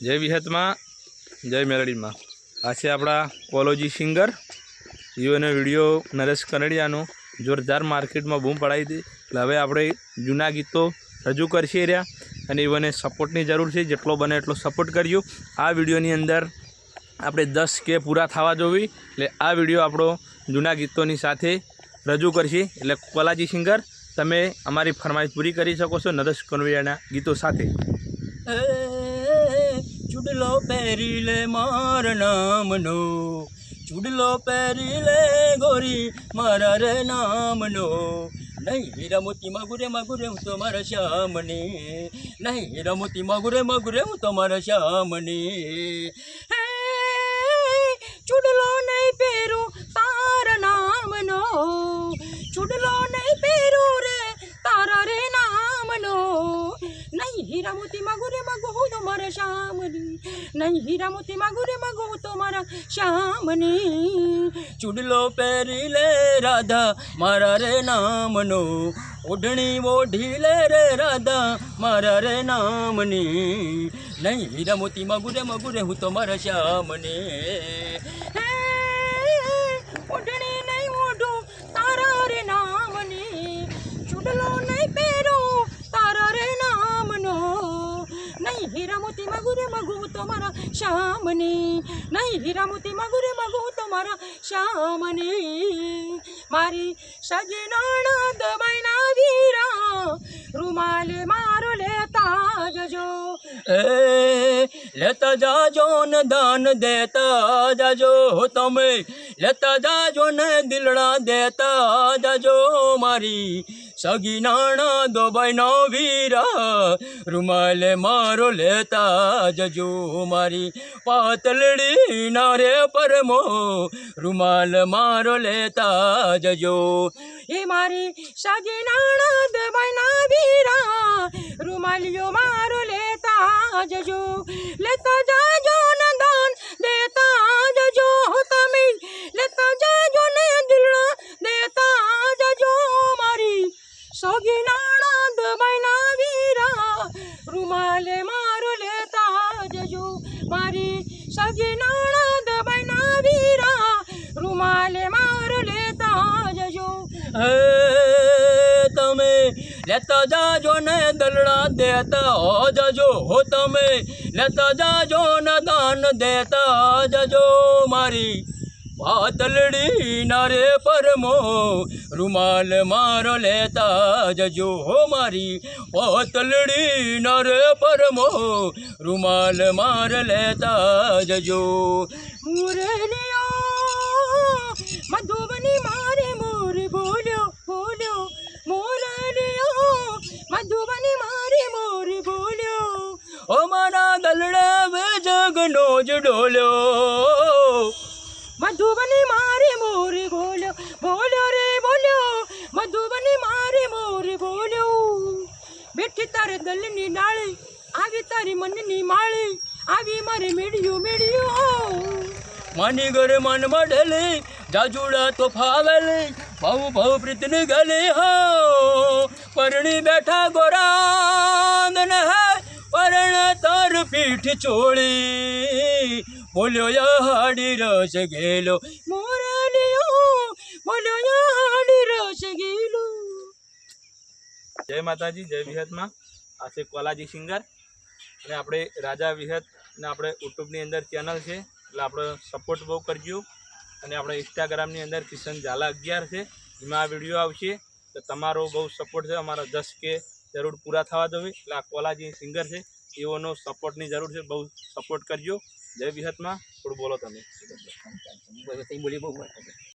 जय विहत में जय मेलडी में आ अपना कोलोजी सिंगर ईवोने वीडियो नरेश कनेडिया जोरदार मार्केट में बूम पड़ाई थी हवे आपणे जूना गीतों रजू करशे रह्या अने ईवोने सपोर्टनी जरूर है। जेटलो बने एटलो सपोर्ट करजो। आ विडियोनी अंदर आपणे 10K पूरा थवा जोईए एटले आ विडियो आपणो जूना गीतोनी साथे रजू करशे। एटले कोलाजी सिंगर तमे अमारी फरमाइश पूरी करी शको छो नरेश कनेडियाना गीतों साथे। चुडलो पेरी ले मार नामनो, चुडलो पेरी ले गोरी मारा रे नामनो। नहीं हीरा मोती मागुरे मागुरे हूँ तुम्हारा श्यामनी, नहीं हीरा मोती मागुरे मागुरे हूँ तुम्हारा श्यामनी। चुडलो नहीं पेरू तारा नामनो, चुडलो नहीं पेरू रे तारा रे नामनो। नहीं हीरा मोती मागुरे मागो हूँ तुम्हारा श्यामनी, नहीं हीरा मोती मागुरे मागो हूँ तुम्हारा श्यामनी। चुडलो पेरी ले राधा मारा रे नामनो, ओढ़नी ओढ़ी ले रे राधा मारा रे नामनी। नहीं हीरा मोती मागुरे मागुरे हूँ तुम्हारा श्यामनी। ओढ़नी नहीं ओढ़ो तारा रे नामनी, चुडलो नहीं पेरो तारा रे नामनो। नहीं हीरा मोती मागुरे मागो तुम्हारा श्यामनी, नहीं हीरा मोती मागुरे मागो तुम्हारा श्यामनी। मारी सजनाना दबाईना वीरा रुमाल मारो लेता जाजो, लेता जाजो न दान देता जाजो तमे, लेता जाजो न दिलड़ा देता जाजो। मारी सगीनाना दबाईना वीरा रुमाल मारो लेता जजो। मारी पातलड़ी नारे परमो रुमाल मारो लेता जजो। ये मारी सगीनाना दबाईना वीरा रुमालियो मारो लेता जजो, लेता जाजो न दान देता जजो तमे, लेता जाजो न दिलड़ा देता जजो। मारी सगीनाना दबाईना वीरा रुमाल मारो लेता जजो। मारी सगीनाना दबाईना वीरा रुमाल मारो लेता जजो। तमे लेता जाजो ने दलड़ा देता जजो हो, तमे लेता जाजो न दान देता जजो। मारी पातलड़ी नारे परमो रुमाल मारो लेता जजो हो। मारी पातलड़ी नारे परमो रुमाल मार लेता जजो। मुरलिया मधुबनी मारे मोर बोलो बोलो, मुरलिया मधुबनी मारे मोर बोलो। ओ मारा दलड़ा वे जगनो जडोलो, मधुबनी मारे मोर बोलो बोलो रे बोलो, मधुबनी मारे मोर बोलो। बेठी तारे दलनी डाली आवी तारी मननी माली, आवी मारे मेडियो मेडियो। मानी घर मन बढ़ले जाजूड़ा तो फावले, भाऊ भाऊ प्रीतन गले हो। परणी बैठा गोरांदन है परण तार पीठ छोड़ी, बोलो या हाड़ी रस गेलो मोरलियो, बोलो या हाड़ी रस गेलो। जय माताजी जय विहत में आ कोलाजी सिंगर अने आपणे राजा विहत ने आपणे यूट्यूबनी अंदर चेनल है एटले आपणे सपोर्ट बहु करजो। अने आपणे इंस्टाग्रामनी अंदर किशन झाला 11 है एमां आ विडियो आवशे तो तमारो बहु सपोर्ट है। अमारा 10K जरूर पूरा थवा जोईए एटले आ कोलाजी सिंगर है एवोनो सपोर्टनी जरूर है, बहु सपोर्ट करजो। जय विहत में थोड़ું બોલો તમે। बोली बहु